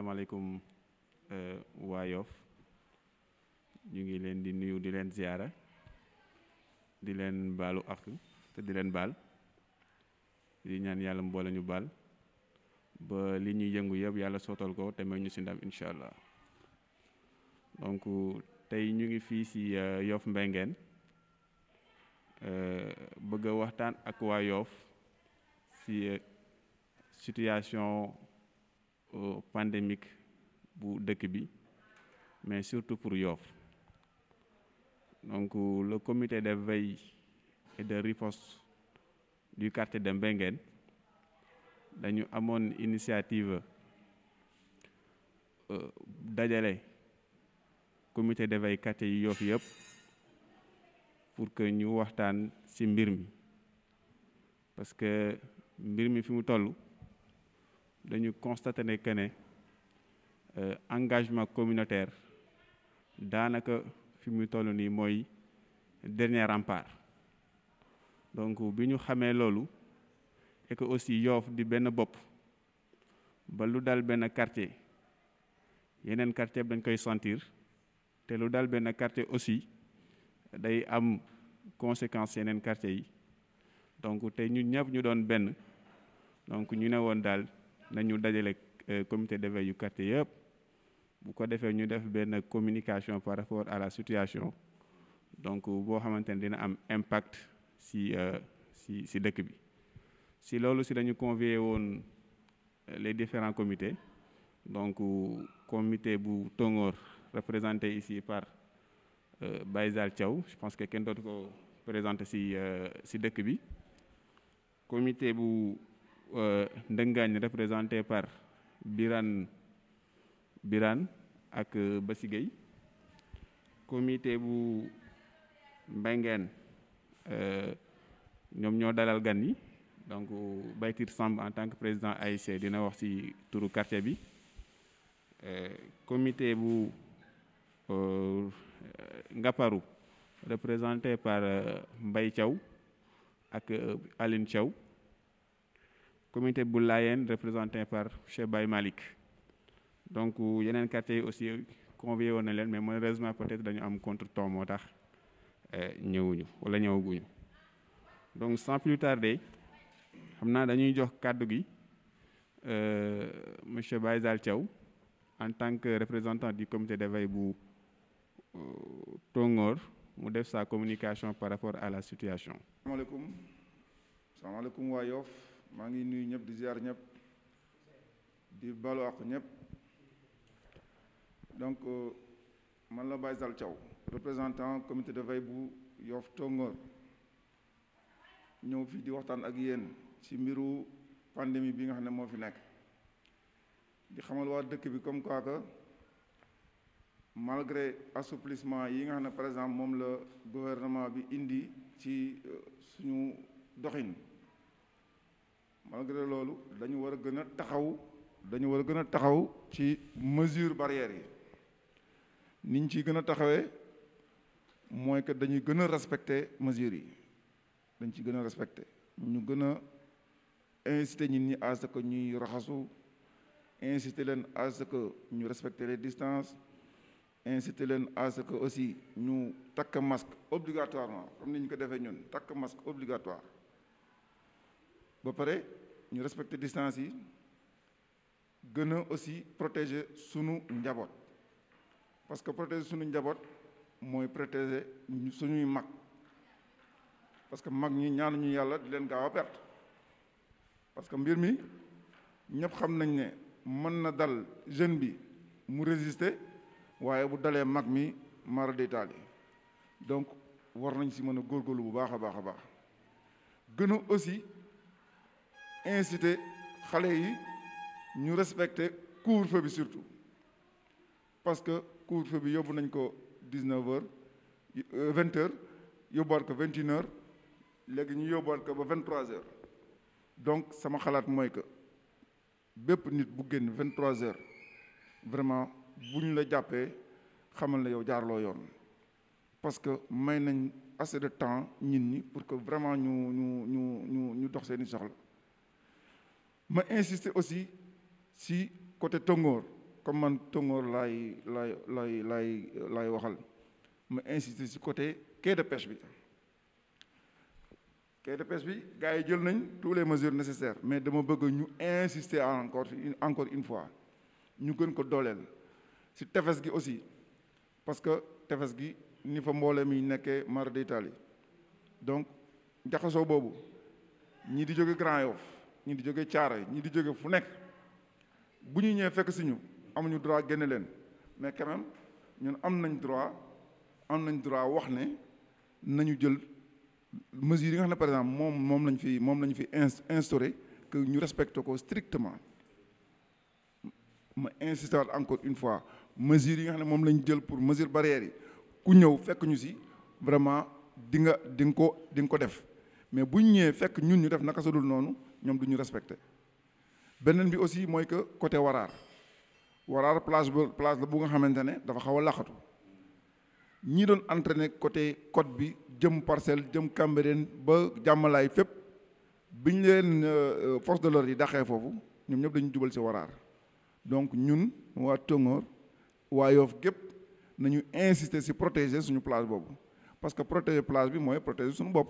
asalaamaaleykum waa Yoff ñu ngi leen di nuyu di leen ziyaara di leen baalu ak te di leen baal di ñaan yàlla mboole ñu baal ba li ñuy yëngu yëpp yàlla sootal ko te may ñu si ndam incha allah. Donc tey ñu ngi fii si Yoff Mbengeen bëgg a waxtaan ak waa Yoff si situation pandémique bu dëkk bi mais surtout pour Yoff. Donc le comité de veille et de riposte du quartier de Mbengeen dañu amoon initiative dajale comité de veille quartier yu Yoff yëpp pour que ñu waxtaan ci mbir mi parce que mbir mi fi mu toll dañu constaté ne que ne engagement communautaire daanaka fi mu toll nii mooy dernier rempart. Donc bi ñu xamee loolu et que aussi Yoff di benn bopp ba lu dal benn quartier yeneen quartier dañ koy sentir te lu dal benn quartier aussi day am conséquence yeneen quartier yi. Donc te ñun ñëpp ñu doon benn donc ñu ne woon daal nañu dajale comité de veille yu quartier yëpp bu ko defee ñu def benn communication par rapport à la situation donc boo xamante ne dina am impact si dëkk bi. Si loolu si dañu convier woon les différents comités donc comité bu Tongoor représenté ici par Baye Thiaw, je pense que kenn dootu ko présenté si dëkk bi. Comité bu Ndëngaañ représenté par Birane ak Bassi Gueye. Comité bu Mbengeen ñoom ñoo dalal gan yi donc Baytir Samb en tant que président AIC dina wax ci turu quartier bi. Comité bu Ngaparu représenté par Mbaye Thiaw ak Aline Thiaw. Comité bu Layeen représenté par Cheikh Baye Malick. Donc yeneen quartier yi aussi convié woon na leen mais malheureusement peut-être dañu am contretemps moo tax ñëwuñu wala ñëwaguñu. Donc sans plus tarder xam naa dañuy jox kàddu gi monsieur Baye Thiaw en tant que représentant du comité de veille bu Tongoor mu def sa communication par rapport à la situation. salaamaaleykum waa Yoff maa ngi nuyu ñëpp di ziar ñëpp di balu ak ñëpp. Donc man la Baye Thiaw représentant comité de veille bu Yoff Tongoor ñëw fii di waxtaan ak yéen ci mbiru pandémie bi nga xam ne moo fi nekk di xamal waa dëkk bi comme quoi que malgré assouplissement yi nga xam ne par exemple moom la gouvernement bi indi ci suñu doxin malgré loolu dañu war a gën a taxaw ci mesure barrières yi niñ ciy gën a taxawee mooy que dañuy gën a respecter mesures yi dañ ci gën a respecter ñu gën a inciter nit ñi à ce que ñuy raxasu inciter leen à ce que ñu respecter les distances inciter leen à ce que aussi ñu takk masque obligatoirement comme ni ñu ko defee ñun takk masque obligatoire ba pare ñu respecter distance yi gën a aussi protéger sunu njaboot parce que protéger sunu njaboot mooy protéger suñuy mag parce que mag ñi ñaanuñu yàlla di leen gaaw a perte parce que mbir mi ñëpp xam nañ ne mën na dal jeune bi mu résister waaye bu dalee mag mi mara détaillé donc war nañ si mën a góorgóorlu bu baax a baax a baax gën a aussi inciter xale yi ñu respecter couvre-feu bi surtout parce que couvre-feu bi yóbbu nañ ko 19h 20h yóbbuwaat ko 21h léegi ñu yóbbuwaat ko ba 23h donc sama xalaat mooy que bépp nit bu génn 23h vraiment bu ñu la jàppee xamal na yow jaarloo yoon parce que may nañ assez de temps nit ñi pour que vraiment ñu dox seeni soxla ma insister aussi si côté Tongoor comme man Tongoor laay waxal ma insister ci côté quai de pêche bi. quai de pêche bi gars yi jël nañ tous les mesures nécessaires mais dama bëgg ñu insister encore une fois ñu gën ko dooleel ci tefes gi aussi parce que tefes gi ni fa mboole mi nekkee mar d'Italie donc jaxasoo boobu ñii di jóge Grand Yoff ñii di jóge Thiaroye ñii di jóge fu nekk bu ñu ñëwee fekk si ñu amuñu droit génne leen mais quand même ñun am nañ droit wax ne nañu jël mesures yi nga xam ne par exemple moom lañ fi instauré que ñu respecté ko strictement ma insisté waat encore une fois mesures yi nga xam ne moom lañ jël pour mesure barrières yi ku ñëw fekk ñu si vraiment di nga ko def mais bu ñu ñëwee fekk ñun ñu def naka sa dul noonu ñoom du ñu respecté. beneen bi aussi mooy que côté Waraar plage la bu nga xamante ne dafa xaw a laqatu ñi doon entraîné côté côte bi jëm Parcelles jëm Cambérène ba Jàmmalaay fépp biñ leen force de l'ordre yi daxee foofu ñoom ñëpp dañu jubal ci Waraar donc ñun waa Tongoor waa Yoff gépp nañu insister ci protéger suñu plage boobu parce que protéger plage bi mooy protéger suñu bopp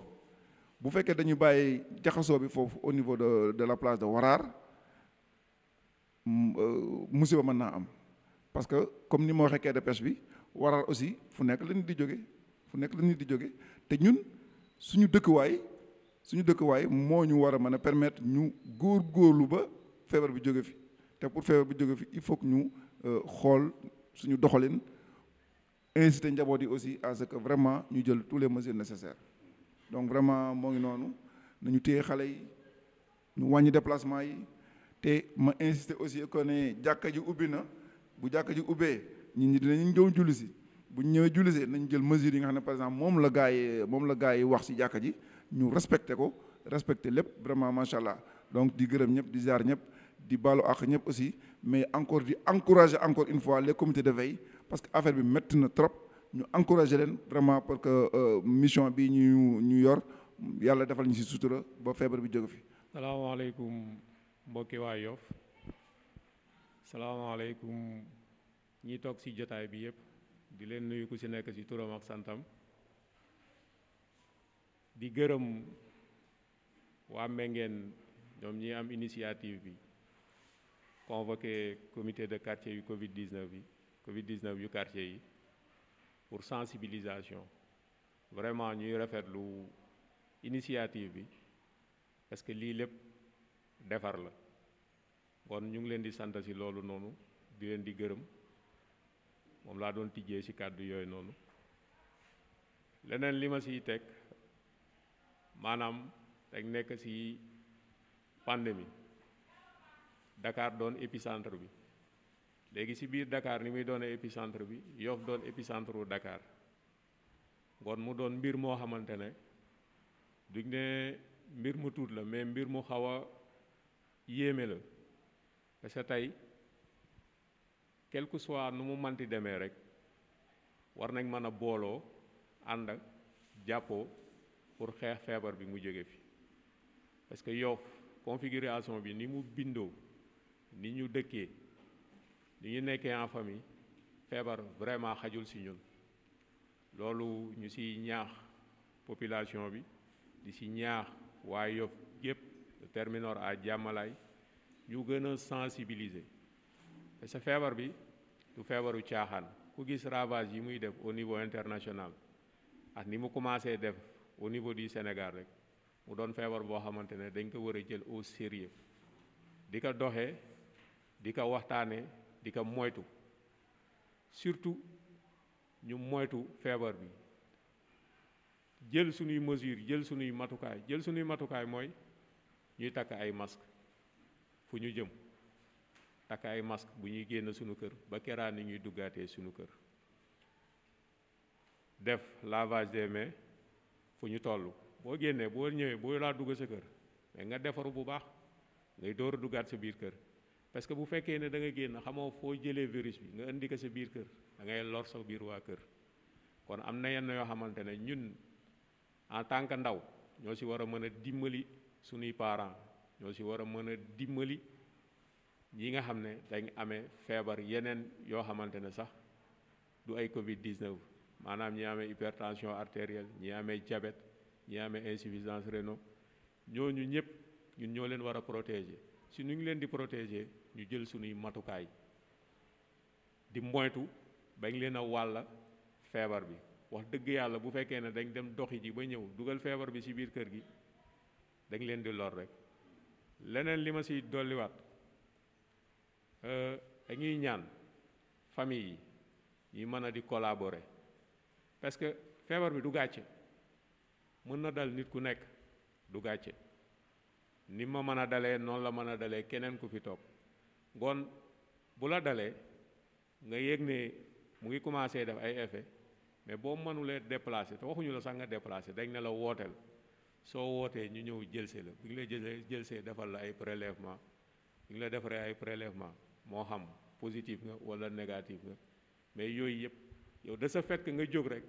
bu fekkee dañuy bàyyi jaxasoo bi foofu au niveau de la plage de Waraar musiba mën naa am parce que comme ni ma waxee quai de pêche bi Waraar aussi fu nekk la nit di jóge te ñun suñu dëkkuwaay moo ñu war a mën a permettre ñu góorgóorlu ba feebar bi jóge fi te pour feebar bi jóge fi il faut que ñu xool suñu doxalin inciter njaboot yi aussi à ce que vraiment ñu jël tous les mesures nécessaires donc vraiment moo ngi noonu nañu téye xale yi ñu wàññi déplacement yi te ma insister aussi que ne jàkka ji ubbi na bu jàkka ji ubbee nit ñi dinañ ñëw julli si bu ñu ñëwee julli si nañ jël mesures yi nga xam ne par exemple moom la gaa yi wax ci jàkka ji ñu respecté lépp vraiment macha allah donc di gërëm ñëpp di ziar ñëpp di baalu ak ñëpp aussi mais encore di encourager encore une fois les comités de veille parce que affaire bi métti na trop ñu encourager leen vraiment parce que mission bi ñu yor yàlla defal ñu ci sutura ba feebar bi jóge fi. salaamaaleykum mbokki waa Yoff salaamaaleykum ñi toog ci jotaay bi yëpp di leen nuyu ku ci nekk ci turam ak santam di gërëm waa Mbengeen ñoom ñi am initiative bi convoqué comité de quartier yu Covid-19 yu quartier yi pour sensibilisation vraiment ñuy rafetlu initiative bi parce que lii lépp defar la kon ñu ngi leen di sant ci loolu noonu di leen di gërëm moom laa doon tijjee ci kàddu yooyu noonu leneen li ma ciy teg maanaam teg nekk ci pandémie Dakar doon épicentre bi léegi ci biir Dakar ni muy doonee épicentre bi Yoff doon épicentre wu Dakar kon mu doon mbir moo xamante ne duñ ne mbir mu tuut la mais mbir mu xaw a yéeme la parce que tey quel que soit nu mu manti demee rek war nañ mën a booloo ànd ak jàppoo pour xeex feebar bi mu jóge fi parce que Yoff configuration bi ni mu bindoo ni ñu dëkkee ni ñu nekkee en famille feebar vraiment xajul ci ñun loolu ñu ci ñaax population bi di ci ñaax waa Yoff yépp de Terminor à Jàmmalaay ñu gën a sensibiliser parce que feebar bi du feebaru caaxaan ku gis ravage yi muy def au niveau international ak ni mu commencé def au niveau du Sénégal rek mu doon feebar boo xamante ne dañ ko war a jël au sérieux di ko doxee di ko waxtaanee di ko moytu surtout ñu moytu feebar bi jël suñuy mesures jël suñuy matukaay mooy ñuy takk ay masque fu ñu jëm takk ay masque bu ñuy génn suñu kër ba keraa ni ñuy duggaatee suñu kër def lavage des mains fu ñu toll boo génnee boo ñëwee boo laa dugg sa kër mais nga defaru bu baax ngay door a duggaat sa biir kër parce que bu fekkee ne da nga génn xamoo foo jëlee virus bi nga indi ko sa biir kër da ngay lor sa biir waa kër kon am na yenn yoo xamante ne ñun en tant que ndaw ñoo ci war a mën a dimbali suñuy parents ñoo ci war a mën a dimbali ñi nga xam ne dañ amee feebar yeneen yoo xamante ne sax du ay Covid 19 maanaam ñi amee hypertension artérielle ñi amee diabète ñi amee insuffisance rénale ñooñu ñëpp ñun ñoo leen war a protéger si ñu ngi leen di protéger ñu jël suñuy matukaay di moytu bañ leen a wàll feebar bi wax dëgg yàlla bu fekkee ne dañ dem doxi ji ba ñëw dugal feebar bi ci biir kër gi dañ leen di lor rek. leneen li ma ci dolliwaat dañuy ñaan famille yi ñi mën a di collaborer parce que feebar bi du gàcce mën na dal nit ku nekk du gàcce ni ma mën a dalee noonu la mën a dalee keneen ku fi toog ngoon bu la dalee nga yëg ne mu ngi commencé def ay effet mais boo mënulee déplacer te waxuñu la sax nga déplacer dañ ne la wooteel soo wootee ñu ñëw jëlse la bu ñu la jëlsee defal la ay prélèvement bu ñu la defaree ay prélèvement moo xam positif nga wala négatif nga mais yooyu yëpp yow de ce fait que nga jóg rek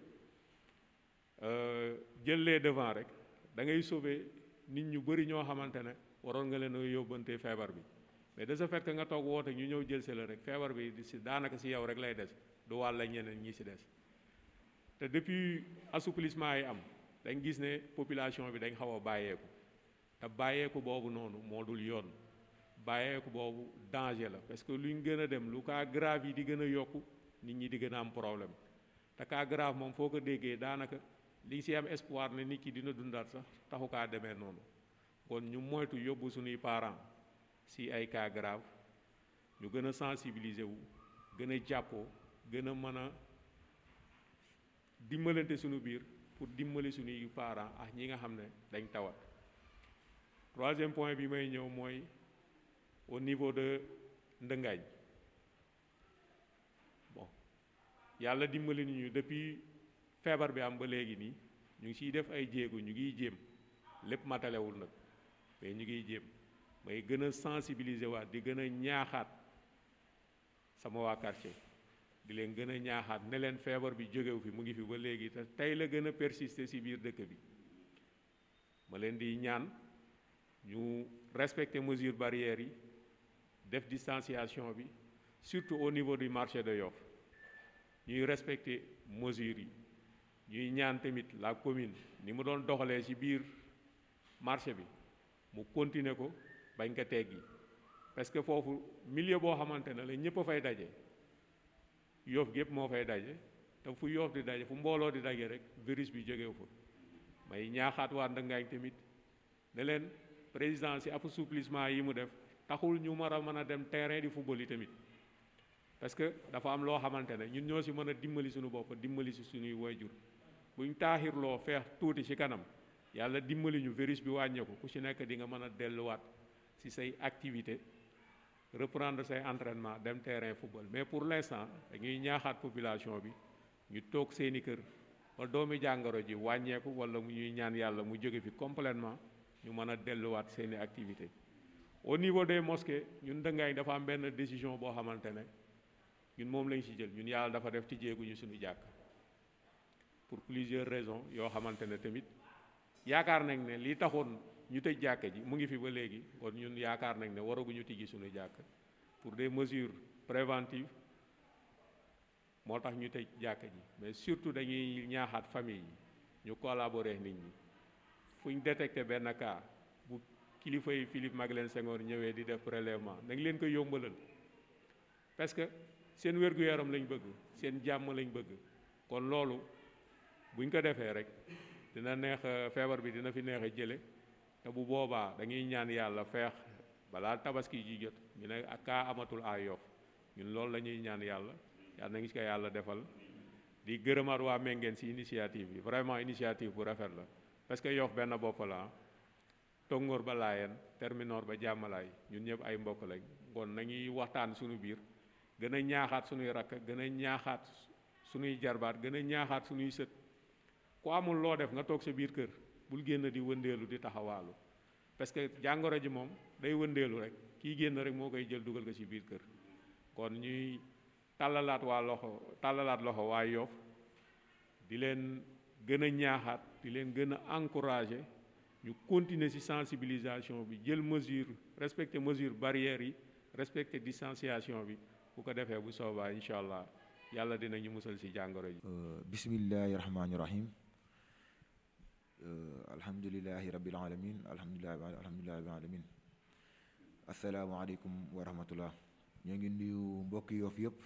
jël les devant rek da ngay sauver nit ñu bëri ñoo xamante ne waroon nga leen a yóbbante feebar bi mais de ce fait que nga toog woote ñu ñëw jëlse la rek feebar bi si daanaka si yow rek lay des du wàll ñeneen ñi si des te depuis assouplissement yi am dañ gis ne population bi dañ xaw a bàyyeeku te bàyyeeku boobu noonu moo dul yoon bàyyeeku boobu danger la parce que luñ gën a dem lu cas grave yi di gën a yokku nit ñi di gën a am problème te cas grave moom foo ko déggee daanaka li si am espoir ne nit ki dina dundaat sax taxu kaa demee noonu kon ñu moytu yóbbu suñuy parents si ay cas grave ñu gën a sensibiliser wu gën a jàppoo gën a mën a dimbalante suñu biir pour dimbali suñuy parents ak ñi nga xam ne dañ tawat. Troisième point bi may ñëw mooy au niveau de Ndëngaañ bon yàlla dimbali ñu depuis feebar bi am ba léegi nii ñu ngi siy def ay jéego ñu ngiy jéem lépp matalewul nag mais ñu ngiy jéem may gën a sensibiliser waat di gën a ñaaxaat sama waa quartier di leen gën a ñaaxaat ne leen feebar bi jógewu fi mu ngi fi ba léegi te tey la gën a persister ci biir dëkk bi ma leen di ñaan ñu respecter mesures barrières yi def distanciation bi surtout au niveau du marché de Yoff ñuy respecter mesures yi ñuy ñaan tamit la commune ni mu doon doxalee ci biir marché bi mu continuer ko bañ ko teggi parce que foofu milieu boo xamante ne la ñëpp a fay daje Yoff gépp moo fay daje te fu Yoff di daje fu mbooloo di daje rek virus bi jógewu fa may ñaaxaat waa Ndëngaañ tamit ne leen président ci assouplissement yi mu def taxul ñu war a mën a dem terrain di football yi tamit parce que dafa am loo xamante ne ñun ñoo ci mën a dimbali suñu bopp dimbali ci suñuy waajur buñ taaxirloo feex tuuti ci kanam yàlla dimbali ñu virus bi wàññeeku ku ci nekk di nga mën a delluwaat ci say activité reprendre say entraînement dem terrain football mais pour l'instant dañuy ñaaxaat population bi ñu toog seeni kër ba doomi jàngoro ji wàññeeku wala mu ñuy ñaan yàlla mu jóge fi complètement ñu mën a delluwaat seeni activité au niveau des mosquées ñun Ndëngaañ dafa am benn décision boo xamante ne ñun moom lañ ci jël ñun yàlla dafa def tijjeeguñu suñu jàkk pour plusieurs raisons yoo xamante ne tamit yaakaar nañ ne li taxoon ñu tëj jàkk ji mu ngi fi ba léegi kon ñun yaakaar nañ ne waraguñu tijji suñu jàkk pour des mesures préventives moo tax ñu tëj jàkk ji mais surtout dañuy ñaaxaat famille yi ñu collaborer nit ñi fu ñu détecté benn cas bu kilifa yi Philippe Maguilène Senghor ñëwee di def prélèvement nañ leen ko yombalal parce que seen wér-gu-yaram lañ bëgg seen jàmm lañ bëgg kon loolu buñ ko defee rek dina neex feebar bi dina fi neex a jële te bu boobaa dañuy ñaan yàlla feex balaa tabaski ji jot ñu ne ak kaa amatul à Yoff ñun loolu la ñuy ñaan yàlla yàlla na ngi ko yàlla defal di gërëmaat waa Menguène ci initiative bi vraiment initiative bu rafet la parce que Yoff benn bopp la Tongoor ba Laayeen Terminor ba Jàmmalaay ñun ñëpp ay mbokk lañ kon nañuy waxtaan suñu biir gën a ñaaxaat suñuy rakk gën a ñaaxaat suñuy jarbaat gën a ñaaxaat suñuy sët ku amul loo def nga toog sa biir kër bul génn di wëndeelu di taxawaalu parce que jàngoro ji moom day wëndeelu rek kii génn rek moo koy jël dugal ko ci biir kër kon ñuy tàllalaat loxo waa Yoff di leen gën a ñaaxaat di leen gën a encourager ñu continuer ci sensibilisation bi jël mesure respecter mesure barrières yi respecter distanciation bi bu ko defee bu soobaa incha allah yàlla dinañu musal ci jàngoro ji. bismillahi rahmaani rahim. alhamdulilahi rabbil alamin alhamdulilahi rabbil alamin. asalaamaaleykum wa rahmatullah. ñoo ngi nuyu mbokki Yoff yëpp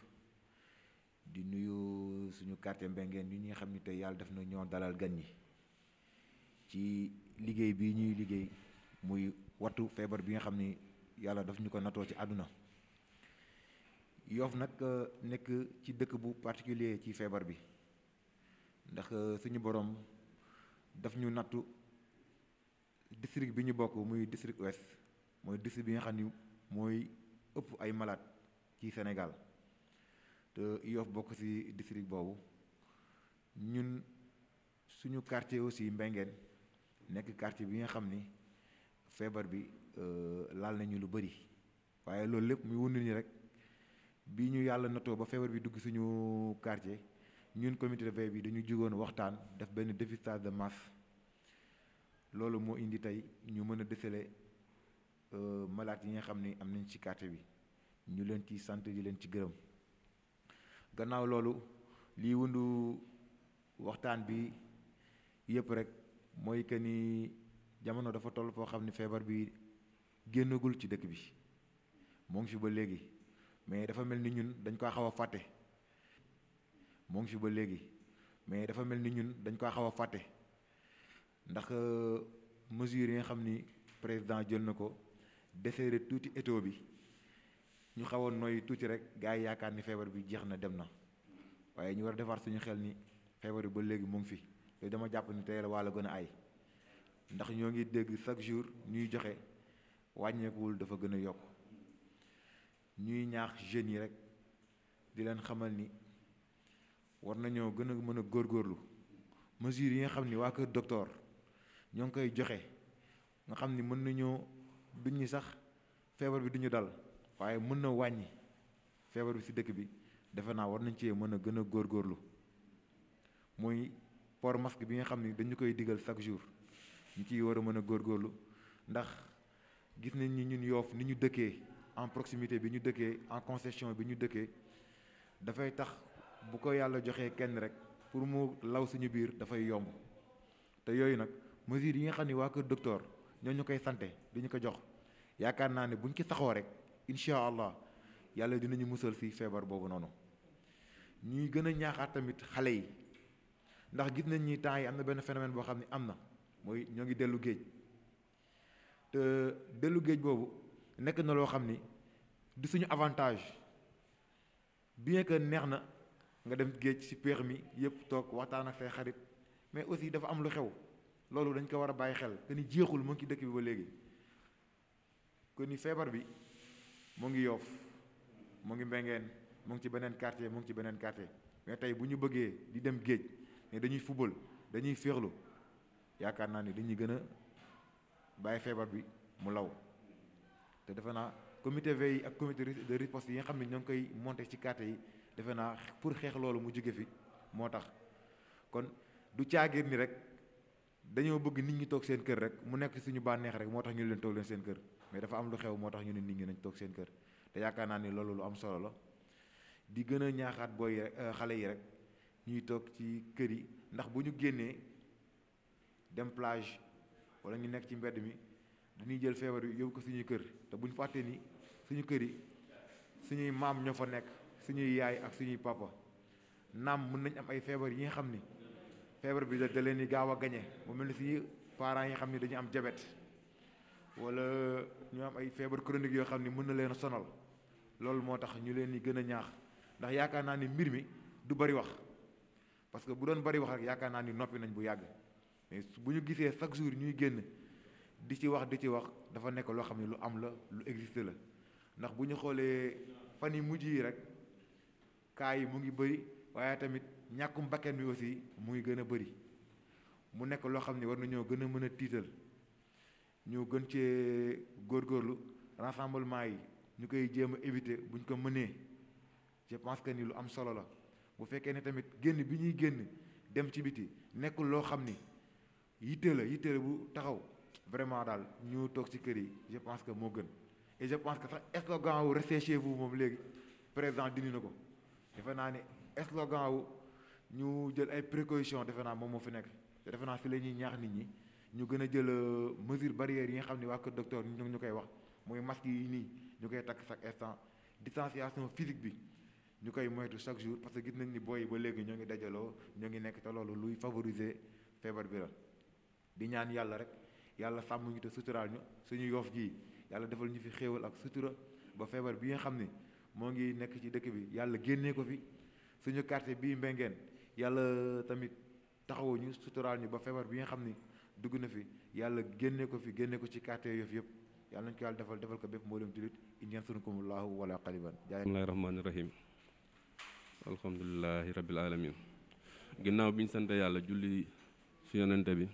di nuyu suñu quartier Mbengeen bi ñi nga xam ni tey yàlla def na ñoo dalal gan ñi ci liggéey bi ñuy liggéey muy wattu feebar bi nga xam ni yàlla daf ñu ko natoo ci àdduna. Yoff nag nekk ci dëkk bu particulier ci feebar bi ndax suñu borom daf ñu nattu district bi ñu bokk muy district ouest mooy district bi nga xam ni mooy ëpp ay malade ci Sénégal te Yoff bokk ci district boobu. ñun suñu quartier aussi Mbengeen nekk quartier bi nga xam ni feebar bi laal nañu lu bari waaye loolu lépp muy wund ni rek bi ñu yàlla natoo ba feebar bi dugg suñu quartier ñun comité de veille bi dañu jugoon waxtaan def benn dépistage de masse. loolu moo indi tey ñu mën a déceler malade yi nga xam ni am nañ ci quartier bi ñu leen ci sant di leen ci gërëm. gannaaw loolu lii wundu waxtaan bi yëpp rek mooy que ni jamono dafa toll foo xam ni feebar bi génnagul ci dëkk bi moo ngi fi ba léegi mais dafa mel ni ñun dañ ko xaw a fàtte. moo ngi fi ba léegi mais dafa mel ni ñun dañ ko xaw a fàtte ndax mesures yi nga xam ni président jël na ko desserrer tuuti étau bi ñu xawoon nooy tuuti rek gars yi yaakaar ni feebar bi jeex na dem na waaye ñu war a defar suñu xel ni feebar bi ba léegi mu ngi fi te dama jàpp ni tey la wàlla gën a ay ndax ñoo ngi dégg chaque jour ñuy joxe wàññeekuwul dafa gën a yokk. ñuy ñaax jeunes yi rek di leen xamal ni war nañoo gën a mën a góorgóorlu mesures yi nga xam ni waa kër docteur ñoo ngi koy joxe nga xam ni mën nañoo duñu sax feebar bi duñu dal waaye mën na wàññi feebar bi ci dëkk bi defe naa war nañ cee mën a gën a góorgóorlu muy port masque bi nga xam ni dañu koy digal chaque jour ñu ciy war a mën a góorgóorlu ndax gis nañ ni ñun Yoff ni ñu dëkkee en proximité bi ñu dëkkee en concession bi ñu dëkkee dafay tax bu ko yàlla joxee kenn rek pour mu law suñu biir dafay yomb te yooyu nag mesures yi nga xam ni waa kër docteur ñoo ñu koy sante di ñu ko jox yaakaar naa ne buñ ci saxoo rek incha allah yàlla dinañu musal ci feebar boobu noonu. ñuy gën a ñaaxaat tamit xale yi ndax gis nañ ni temps yi am na benn phénomène boo xam ne am na mooy ñoo ngi dellu géej te dellu géej boobu nekk na loo xam ni du suñu avantage bien que neex na nga dem géej ci péex mi yëpp toog waxtaan ak say xarit mais aussi dafa am lu xew loolu dañ ko war a bàyyi xel que ni jeexul mu ngi ci dëkk bi ba léegi que ni feebar bi mu ngi Yoff mu ngi Mbengeen mu ngi ci beneen quartier mu ngi ci beneen quartier mais tey bu ñu bëggee di dem géej ne dañuy fubal dañuy féexlu yaakaar naa ni dañuy gën a bàyyi feebar bi mu law te defe naa comité veille ak comité de riposte yi nga xam ne ñoo ngi koy monté ci quartier yi defe naa pour xeex loolu mu jóge fi moo tax kon du caagir ni rek dañoo bëgg nit ñi toog seen kër rek mu nekk suñu bànneex rek moo tax ñu leen toog leen seen kër mais dafa am lu xew moo tax ñu ne nit ñi nañ toog seen kër te yaakaar naa ni loolu lu am solo la di gën a ñaaxaat booy xale yi rek ñuy toog ci kër yi ndax bu ñu génnee dem plage wala ñu nekk ci mbedd mi dañuy jël feebar bi yóbbu ko suñuy kër te bu ñu fàttee ni suñu kër yi suñuy maam ñoo fa nekk suñuy yaay ak suñuy papa naam mën nañ am ay feebar yi nga xam ni feebar bi da leen di gaaw a gañe mu mel ni suñuy parents yi nga xam ni dañu am diabète wala ñu am ay feebar chronique yoo xam ni mën na leen a sonal loolu moo tax ñu leen di gën a ñaax ndax yaakaar naa ni mbir mi du bari wax parce que bu doon bari wax rek yaakaar naa ni noppi nañ bu yàgg mais bu ñu gisee chaque jour ñuy génn di ci wax dafa nekk loo xam ne lu am la lu existe la ndax bu ñu xoolee fan yi mujj yi rek cas yi mu ngi bëri waaye tamit ñàkkum bakkan bi aussi mu ngi gën a bëri mu nekk loo xam ne war nañoo gën a mën a tiital ñu gën cee góorgóorlu rassemblement yi ñu koy jéem a éviter bu ñu ko mënee je pense que ni lu am solo la bu fekkee ne tamit génn bi ñuy génn dem ci biti nekkul loo xam ni yitte la bu taxaw vraiment daal ñu toog ci kër yi je pense que moo gën et je pense que sax slogan wu restez chez vous moom léegi président dindi na ko defe naa ni slogan wu ñu jël ay précautions defe naa moom moo fi nekk te defe naa fi la ñuy ñaax nit ñi ñu gën a jël mesure barrières yi nga xam ne waa kër docteur ñu koy wax mooy masque yi nii ñu koy takk chaque instant distanciation physique bi ñu koy moytu chaque jour parce que gis nañ ni booy ba léegi ñoo ngi dajaloo ñoo ngi nekk te loolu luy favoriser feebar bi la di ñaan yàlla rek yàlla sàmm ñu te suturaal ñu suñu Yoff gii yàlla defal ñu fi xéewal ak sutura ba feebar bi nga xam ni moo ngi nekk ci dëkk bi yàlla génnee ko fi suñu quartier bii Mbengeen yàlla tamit taxawuñu suturaal ñu ba feebar bi nga xam ni dugg na fi yàlla génne ko fi génne ko ci quartier Yoff yëpp yàlla nañu ko yàlla defal ko bépp mboolem jullit in yansurkumullahu wala qaliban bismillahi rahmaani rahim alhamdulilahi rabbil alamin ginnaaw bi ñu sant yàlla julli ci yonente bi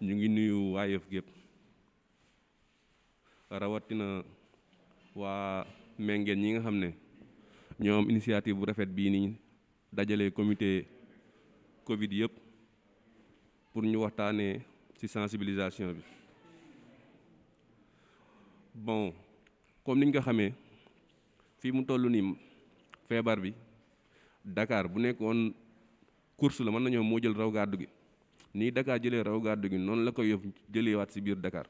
ñu ngi nuyu waa Yoff gépp rawatina waa Mbengeen ñi nga xam ne ñoo am initiative bu rafet bii nii dajale comité Covid yëpp pour ñu waxtaanee ci sensibilisation bi bon comme niñ ko xamee fii mu toll nii feebar bi Dakar bu nekkoon course la mën nañoo moo jël raw gàddu gi nii Dakar jëlee raw gàddu gi noonu la ko Yoff jëleewaat ci biir Dakar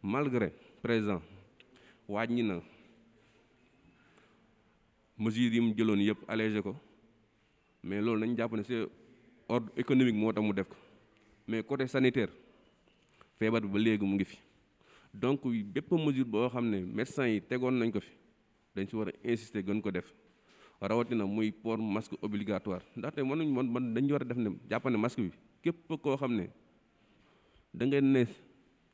malgré présent wàññi na mesures yi mu jëloon yëpp allégé ko mais loolu nañ jàpp ne c'est ordre économique moo tax mu def ko mais côté sanitaire feebar bi ba léegi mu ngi fi donc bépp mesure boo xam ne médecins yi tegoon nañ ko fi dañ ci war a insister gën ko def rawatina muy port masque obligatoire ndaxte man dañu war a def ne jàpp ne masque bi képp koo xam ne da ngeen ne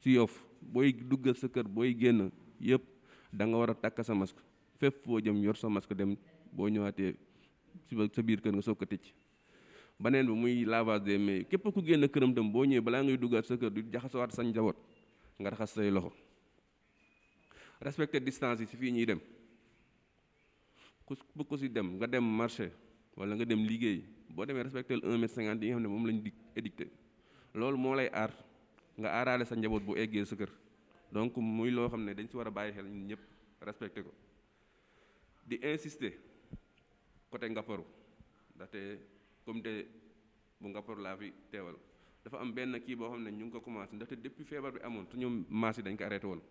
ci Yoff booy duggal sa kër booy génn yëpp da nga war a takk sa masque fépp foo jëm yor sa masque dem boo ñëwaatee sa biir kër nga soog ko tëj beneen bi muy lavage des mains képp ku génn këram dem boo ñëwee balaa ngay duggaat sa kër du jaxasawaat sa njaboot nga raxas say loxo respecter distance yi ci fii ñuy dem ku ci dem nga dem marché walla nga dem liggéey boo demee respecter 1m50 yi nga xam ne moom lañu di édicté loolu moo lay aar nga aaraale sa njaboot bu eggee sa kër donc muy loo xam ne dañ ci war a bàyyi xel ñun ñëpp respecté ko di insister côté Ngaparou ndaxte comité bu Ngaparou laa fi teewal dafa am benn kii boo xam ne ñu ngi ko commencé ndaxte depuis feebar bi amoon te ñoom maas yi dañ ko arrêté woon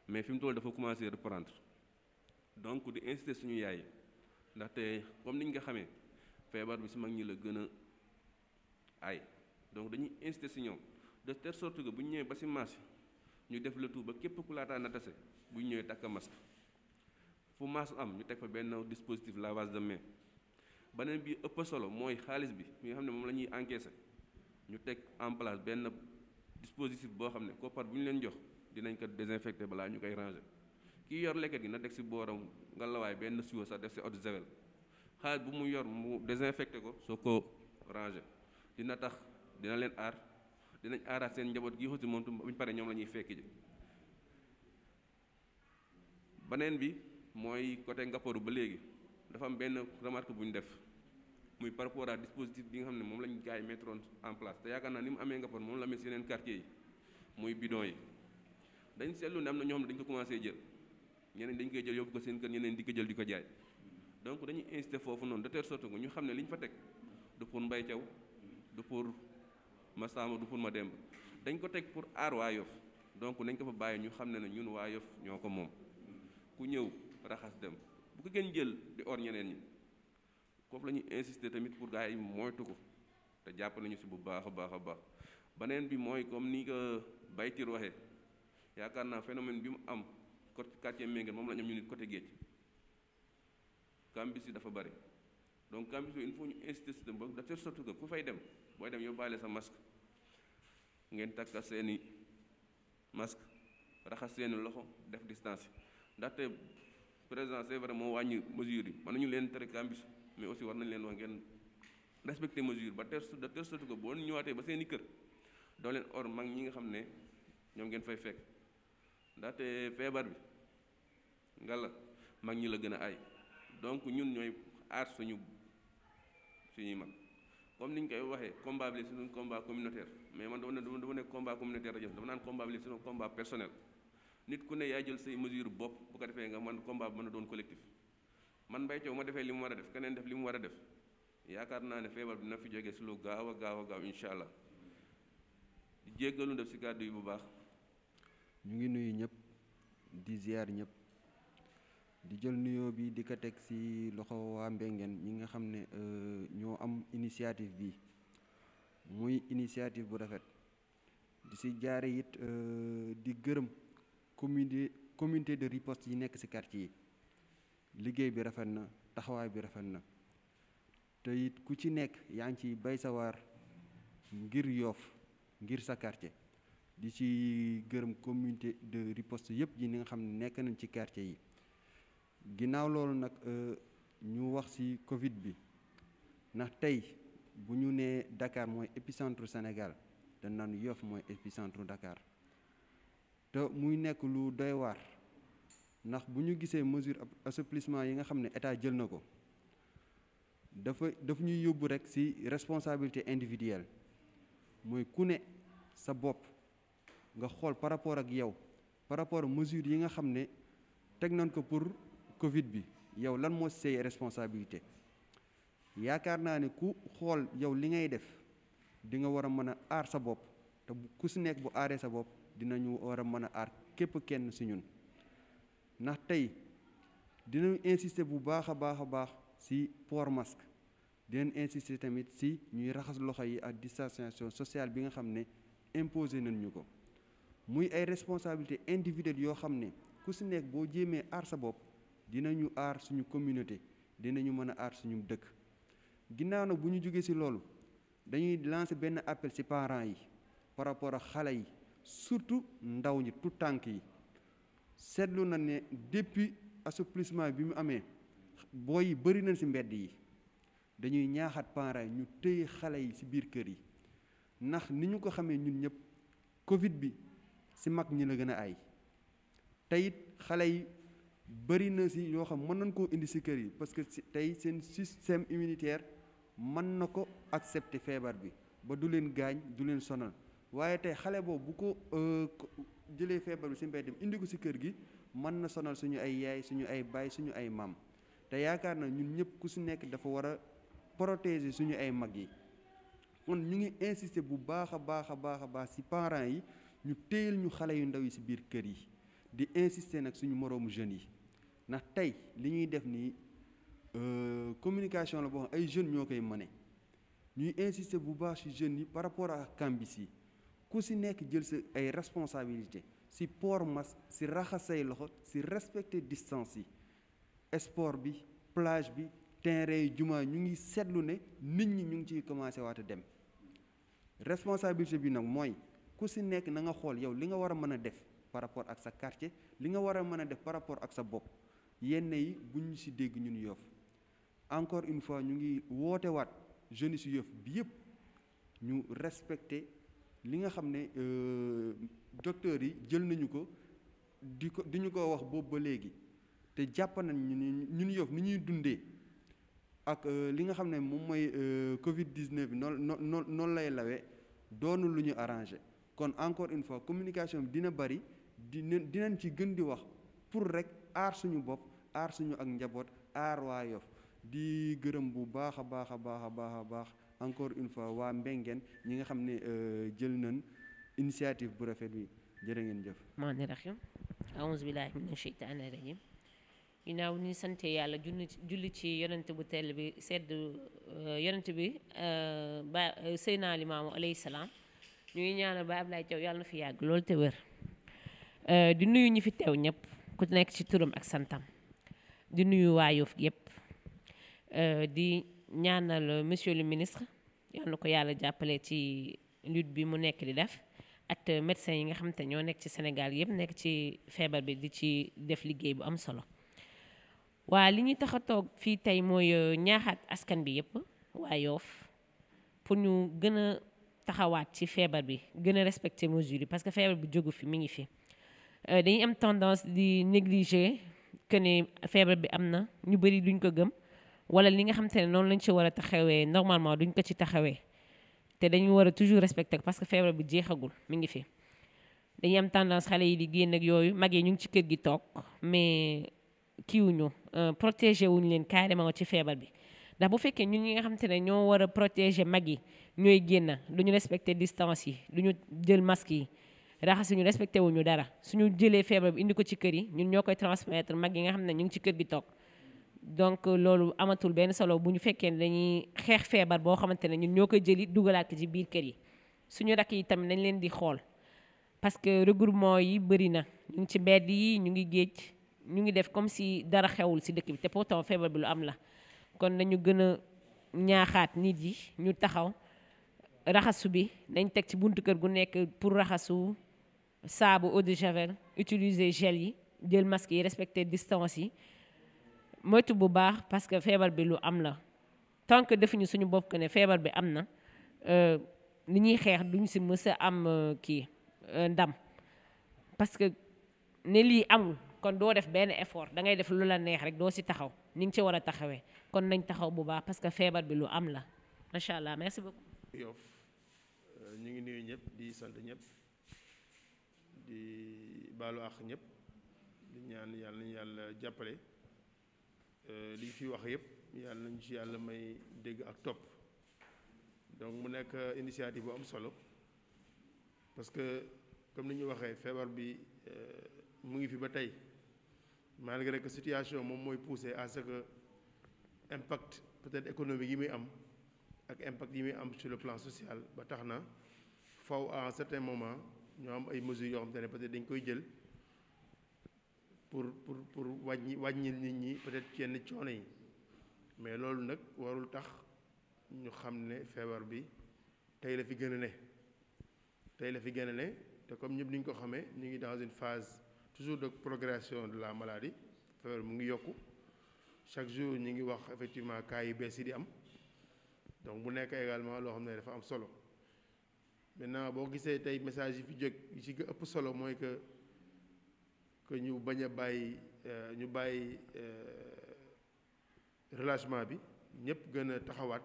mais fi mu toll dafa commencé reprendre donc di insister suñu yaay ndaxte comme niñ nga xamee feebar bi si mag ñi la gën a aay donc dañuy insister si ñoom de telle sorte que bu ñu ñëwee ba si maas ñu def le tout ba képp ku laataa na tase bu ñu ñëwee takk masque fu maas am ñu teg fa benn dispositif lavage de main beneen bi ëpp solo mooy xaalis bi nga xam ne moom la ñuy encaissé ñu teg en place benn dispositif boo xam ne koppar bu ñu leen jox dinañ ko désinfecté balaa ñu koy ranger kii yor lekket gi na teg si booram nga lawaay benn siwo sax def si eau de javel xaalis bu mu yor mu désinfecté ko soo ko ranger dina tax dina leen aar dinañ aaraat seen njaboot gi aussi moom bu ñu paree ñoom la ñuy fekki ji beneen bi mooy côté Ngaparou ba léegi dafa am benn remarque bu ñu def muy par rapport à dispositif bi nga xam ne moom lañu gars yi mettre en place te yaakaar naa ni mu amee Ngaparou moom la amee si yeneen quartier yi muy bidon yi dañ seetlu ne am na ñoo xam ne dañ ko commencé jël ñeneen dañ koy jël yóbbu ko seen kër ñeneen di ko jël di ko jaay donc dañuy inciter foofu noonu de telle sorte que ñu xam ne li ñu fa teg du pour Mbaye Thiaw du pour Massamba du pour Mademba dañ ko teg pour aar waa Yoff donc nañ ko fa bàyyi ñu xam ne ne ñun waa Yoff ñoo ko moom ku ñëw raxas dem bu ko gën jël di or ñeneen ñi foofu la ñuy insister tamit pour gars yi moytu ko te jàpp nañu si bu baax a baax a baax beneen bi mooy comme ni ko Baytir waxee yaakaar naa phénomène bi mu am côté quartier Mbengeen moom la ñu am ñu nit côté géej campus yi dafa bari donc campus yooyu il faut ñu insister si dem ba de telle sorte que ku fay dem booy dem yóbbaale sa masque ngeen takka seeni masque raxas seeni loxo def distance ndaxte président c'est vrai moo wàññi mesures yi mën nañu leen tere campus mais aussi war nañ leen wax ngeen respecter mesure ba de telle sorte que boo ñëwaatee ba seeni kër doo leen or mag ñi nga xam ne ñoom ngeen fay fekk ndaxte feebar bi nga la mag ñi la gën a ay donc ñun ñooy aar suñuy mag comme ni ñu koy waxee combat bi c'est un combat communautaire mais man dama ne combat communautaire rajo dama naan combat bi c'est un combat personnel nit ku ne yaa jël say mesure bopp bu ko defee nga man combat bi mën a doon collectif man Mbaye Thiaw ma defee li mu war a def keneen def li mu war a def yaakaar naa ne feebar bi dina fi jógee si lu gaaw a gaaw incha allah di jéggalu def si kàddu yi bu baax. ñu ngi nuyu ñëpp di ziar ñëpp di jël nuyoo bi di ko teg ci loxo waa Mbengeen ñi nga xam ne ñoo am initiative bi muy initiative bu rafet di ci jaare it di gërëm communauté de riposte yi nekk ci quartier yi liggéey bi rafet na taxawaay bi rafet na te it ku ci nekk yaa ngi ciy bay sa waar ngir Yoff ngir sa quartier di ci gërëm communauté de riposte yëpp yi ni nga xam ne nekk nañ ci quartier yi ginnaaw loolu nag ñu wax ci Covid bi ndax tey bu ñu nee Dakar mooy épicentre Sénégal dañ naan Yoff mooy épicentre Dakar te muy nekk lu doy waar ndax bu ñu gisee mesure assouplissement yi nga xam ne état jël na ko daf ñuy yóbbu rek ci responsabilité individuelle mooy ku ne sa bopp nga xool par rapport ak yow par rapport ak mesure yi nga xam ne teg nañ ko pour Covid bi yow lan moo say responsabilité yaakaar naa ne ku xool yow li ngay def di nga war a mën a aar sa bopp te ku si nekk bu aaree sa bopp dinañu war a mën a aar képp kenn si ñun ndax tey dinañu insister bu baax a baax si port masque dinañ insister tamit si ñuy raxas loxo yi ak distanciation sociale bi nga xam ne imposé nañ ñu ko muy ay responsabilité individuelle yoo xam ne ku si nekk boo jéemee aar sa bopp dinañu aar suñu communauté dinañu mën a aar suñu dëkk ginnaaw nag bu ñu jógee si loolu dañuy lancer benn appel si parents yi par rapport ak xale yi surtout ndaw ñi tout tànk yi seetlu na ne depuis assouplissement bi mu amee booy yi bëri nañ si mbedd yi dañuy ñaaxaat parents yi ñu téye xale yi si biir kër yi ndax ni ñu ko xamee ñun ñëpp Covid bi si mag ñi la gën a ay te it xale yi bëri na si yoo xam mën nañ koo indi si kër yi parce que tey seen système immunitaire mën na ko accepter feebar bi ba du leen gaañ du leen sonal waaye tey xale boobu bu ko jëlee feebar bi si mbedd dem indi ko si kër gi mën na sonal suñu ay yaay suñu ay baay suñu ay maam te yaakaar na ñun ñëpp ku si nekk dafa war a protéger suñu ay mag yi kon ñu ngi insister bu baax a baax si parents yi ñu téyel ñu xale yu ndaw yi si biir kër yi di insister nag suñu moroomu jeunes yi ndax tey li ñuy def nii communication la boo xam ay jeunes ñoo koy mëne ñuy insister bu baax si jeunes yi par rapport ak cambis yi ku si nekk jël sa ay responsabilité si port masque si raxas say loxo si respecter distance yi sport bi plage bi terrain yi jumaa ñu ngi seetlu ne nit ñi ñu ngi ciy commencé waat a dem responsabilité bi nag mooy ku si nekk na nga xool yow li nga war a mën a def par rapport ak sa quartier li nga war a mën a def par rapport ak sa bopp yenn yi bu ñu si dégg ñun Yoff encore une fois ñu ngi woote waat jeunes si Yoff bi yëpp ñu respecter li nga xam ne docteurs yi jël nañu ko di ñu ko wax boobu ba léegi te jàpp nañ ñun Yoff ni ñuy dundee ak li nga xam ne moom mooy Covid 19 bi noonu lay lawee doonu lu ñu arrangé kon encore une fois communication bi dina bari dinañ ci gën di wax pour rek aar suñu bopp aar suñu ak njaboot aar waa Yoff di gërëm bu baax a baax encore une fois waa Mbengeen ñi nga xam ne jël nañ initiative bu rafet bi jërë ngeen jëf. maani raxiim aouzu billaahi mina sheytaani rajiim ginnaaw ni sante yàlla julli ci yonent bu tell bi sedd yonent bi ba Seydina Limaamu alayhi salaam ñu ngi ñaanal ba Ablaye Thiaw yàlla na fi yàgg loolu te wér di nuyu ñi fi teew ñëpp ku nekk ci turam ak santam di nuyu waa Yoff yëpp di ñaanal monsieur le ministre yal na ko yàlla jàppale ci lutte bi mu nekk di def ak médecins yi nga xam te ñoo nekk ci Sénégal yëpp nekk ci feebar bi di ci def liggéey bu am solo waa li ñuy tax a toog fii tey mooy ñaaxaat askan bi yëpp waa Yoff pour ñu gën a taxawaat ci feebar bi gën a respecter mesures yi parce que feebar bi jógu fi mi ngi fi dañuy am tendance di négliger que ne feebar bi am na ñu bëri duñ ko gëm wala li nga xam te ne noonu lañ ci war a taxawee normalement duñ ko ci taxawee te dañu war a toujours respecter parce que feebar bi jeexagul mi ngi fi dañuy am tendance xale yi di génn ak yooyu mag yi ñu ngi ci kër gi toog mais kiiwuñu protéger wuñu leen carrément ci feebar bi ndax bu fekkee ñun ñi nga xamante ne ñoo war a protéger mag yi ñooy génn duñu respecter distance yi duñu jël masque yi raxasuñu respecté wuñu dara suñu jëlee feebar bi indi ko ci kër yi ñun ñoo koy transmettre mag yi nga xam ne ñu ngi ci kër gi toog donc loolu amatul benn solo bu ñu fekkee ne dañuy xeex feebar boo xamante ne ñun ñoo koy jëli dugalaat ko ci biir kër yi suñu rakk yi tamit nañ leen di xool parce que regroupement yi bëri na ñu ngi ci mbedd yi ñu ngi géej ñu ngi def comme si dara xewul si dëkk bi te pourtant feebar bi lu am la kon nañu gën a ñaaxaat nit yi ñu taxaw raxasu bi nañ teg ci buntu kër gu nekk pour raxasu saabu eau de javel utiliser gel yi jël masque yi respecter distance yi moytu bu baax parce que feebar bi lu am la tant que defuñu suñu bopp que ne feebar bi am na li ñuy xeex duñu si mës a am ndam parce que ne lii amul kon doo def benn effort da ngay def lu la neex rek doo si taxaw ni nga ci war a taxawee kon nañ taxaw bu baax parce que feebar bi lu am la macha allah merci beaucoup. Yoff ñu ngi nuyu ñëpp di sant ñëpp di baalu àq ñëpp di ñaan yàlla nañu yàlla jàppale li fi wax yëpp yàlla nañu ci yàlla may dégg ak topp donc mu nekk initiative bu am solo parce que comme ni ñu waxee feebar bi mu ngi fi ba tey malgré que situation moom mooy poussé à ce que impact peut-être économique yi muy am ak impact yi muy am sur le plan social ba tax na faw à un certain moment ñoo am ay mesures yoo xam te ne peut-être dañ koy jël pour wàññi nit ñi peut-être yenn coono yi mais loolu nag warul tax ñu xam ne feebar bi tey la fi gën a ne tey la fi gën a ne te comme ñëpp ni ñu ko xamee ñu ngi dans une phase toujours de progression de la maladie feebar mu ngi yokku chaque jour ñu ngi wax effectivement cas yi bees yi di am donc bu nekk également loo xam ne dafa am solo maintenant boo gisee tey message yi fi jóg yi ci ëpp solo mooy que ñu bañ a bàyyi ñu bàyyi relâchement bi ñëpp gën a taxawaat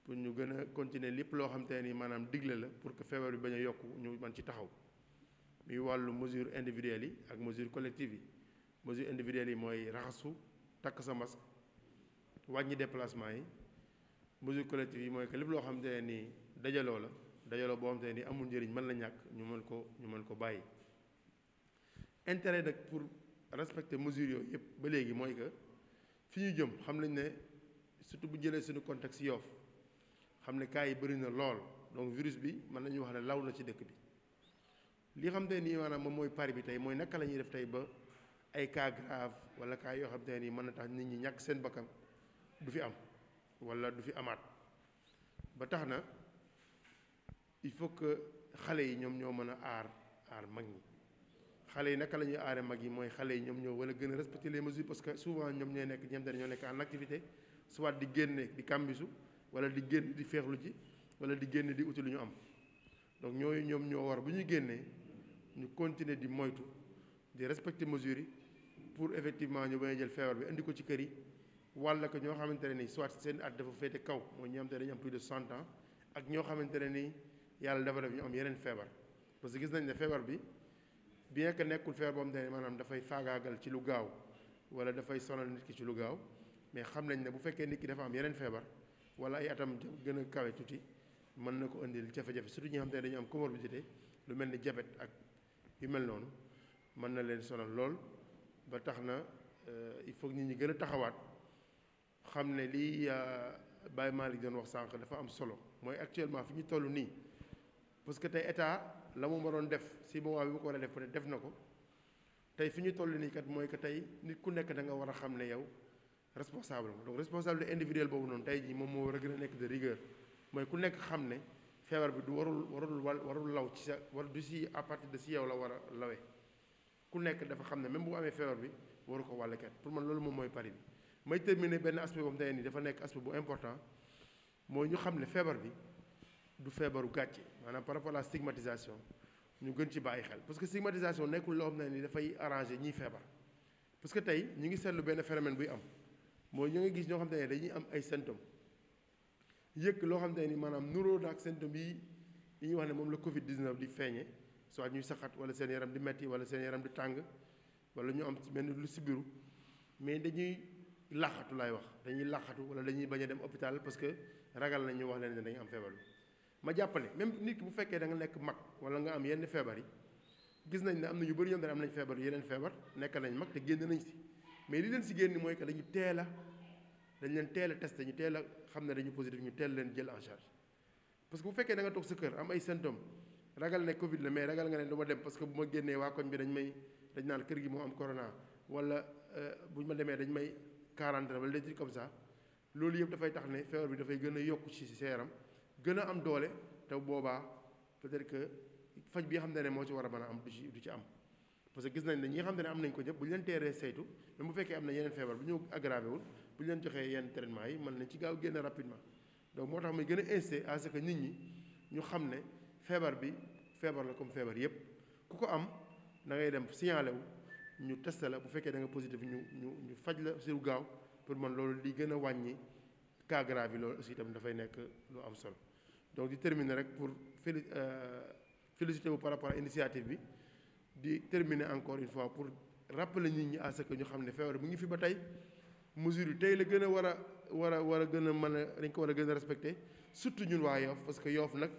pour ñu gën a continuer lépp loo xam te ni maanaam digle la pour que feebar bi bañ a yokku ñu mën ci taxaw muy wàllu mesure individuelle yi ak mesure collective yi mesure individuelle yi mooy raxasu takk sa masque wàññi déplacement yi mesure collective yi mooy que lépp loo xam te ne nii dajaloo la dajaloo boo xam te ne nii amul njëriñ mën la ñàkk ñu mën ko bàyyi. intérêt nag pour respecter mesures yooyu yëpp ba léegi mooy que fi ñu jëm xam nañ ne surtout bu jëlee suñu contexte Yoff xam ne cas yi bëri na lool donc virus bi mën nañu wax ne law na ci dëkk bi li xam te ne nii maanaam moom mooy pari bi tey mooy naka la ñuy def tey ba ay cas grave wala cas yoo xam te ne nii mën na tax nit ñi ñàkk seen bakkan du fi am wala du fi amaat ba tax na il faut que xale yi ñoom ñoo mën a aar mag ñi xale yi naka la ñuy aare mag yi mooy xale yi ñoom ñoo wala gën a respecter les mesures parce que souvent ñoom ñooy nekk ñoom ñoo nekk en activité soit di génne di kàmbisu wala di génn di feexlu ji wala di génn di uti lu ñu am donc ñooyu ñoom ñoo war bu ñuy génnee ñu continuer di moytu di respecter mesures yi pour effectivement ñu bañ a jël feebar bi indi ko ci kër yi walla que ñoo xamante ne ni soit seen at dafa féete kaw mooy ñi xamante ne dañu am plus de 100 ans ak ñoo xamante ne ni yàlla dafa def ñu am yeneen feebar parce que gis nañ ne feebar bi bien que nekkul feebar boo xamante ne maanaam dafay faagaagal ci lu gaaw wala dafay sonal nit ki ci lu gaaw mais xam nañ ne bu fekkee nit ki dafa am yeneen feebar wala ay atam gën a kawe tuuti mën na ko indil jafe-jafe surtout ñi nga xamante ne dañu am comorbidité lu mel ni diabète ak yu mel noonu mën na leen sonal lool ba tax na il faut nit ñi gën a taxawaat xam ne lii Baye Malick doon wax sànq dafa am solo mooy actuellement fi ñu toll nii parce que tey état la mu waroon def si moment bi mu ko war a def peut-être def na ko tey fi ñu toll nii kat mooy que tey nit ku nekk da nga war a xam ne yow responsable nga donc responsabilité individuelle boobu noonu tey jii moom moo war a gën a nekk de rigueur mooy ku nekk xam ne feebar bi du warul law ci sa war du si à partir de si yow la war a lawee ku nekk dafa xam ne même bu amee feebar bi waru ko wàlle kat pour man loolu moom mooy pari bi may terminer benn aspect boobu tey nii dafa nekk aspect bu important mooy ñu xam ne feebar bi du feebaru gàcce maanaam par rapport à la stigmatisation ñu gën ci bàyyi xel parce que stigmatisation nekkul loo xam ne ni dafay arranger ñiy feebar parce que tey ñu ngi seetlu benn phénomène buy am mooy ñu ngi gis ñoo xam te ne dañuy am ay symptômes yëkk loo xam te ni maanaam nuróo na ak symptômes yi ñuy wax ne moom la Covid 19 di feeñe soit ñuy saxat wala seen yaram di metti wala seen yaram di tàng wala ñu am ci benn lu sibiru mais dañuy làqatu laay wax dañuy làqatu wala dañuy bañ a dem hôpital parce que ragal nañ ñu wax leen ne dañu am feebar bi ma jàpp ne même nit ki bu fekkee da nga nekk mag wala nga am yenn feebar yi gis nañ ne am na ñu bëri ñoom dañ am nañ feebar yeneen feebar nekk nañ mag te génn nañ si mais li leen si génn mooy que dañu dañ leen teel a testé ñu teel a xam ne dañu positif ñu teel leen jël en charge parce que bu fekkee da nga toog sa kër am ay symptômes ragal ne Covid la mais ragal nga ne du ma dem parce que bu ma génnee waa koñ bi dañ naan kër gi moo am corona wala bu ma demee dañ may quarantaine wala des trucs comme ça loolu yëpp dafay tax ne feebar bi dafay gën a yokku ci sa yaram gën a am doole te boobaa peut-être que faj bi nga xam ne moo ci war a mën a am du ci am parce que gis nañ ne ñi nga xam ne am nañ ko ñëpp bu ñu leen teeree saytu même bu fekkee am na yeneen feebar bu ñu aggravé wul bu ñu leen joxee yenn traitement yi mën nañ ci gaaw génn rapidement donc moo tax muy gën a incité à ce que nit ñi ñu xam ne feebar bi feebar la comme feebar yëpp ku ko am da ngay dem signalé wu ñu testé la bu fekkee da nga positif ñu faj la si lu gaaw pour man loolu li gën a wàññi cas grave yi loolu aussi itam dafay nekk lu am solo donc di terminer rek pour féliciter wu par rapport à initiative bi di terminer encore une fois pour rappeler nit ñi à ce que ñu xam ne feebar mu ngi fi ba tey mesures yi tey la gën a war a gën a mën a dañ ko war a gën a respecté surtout ñun waa Yoff parce que Yoff nag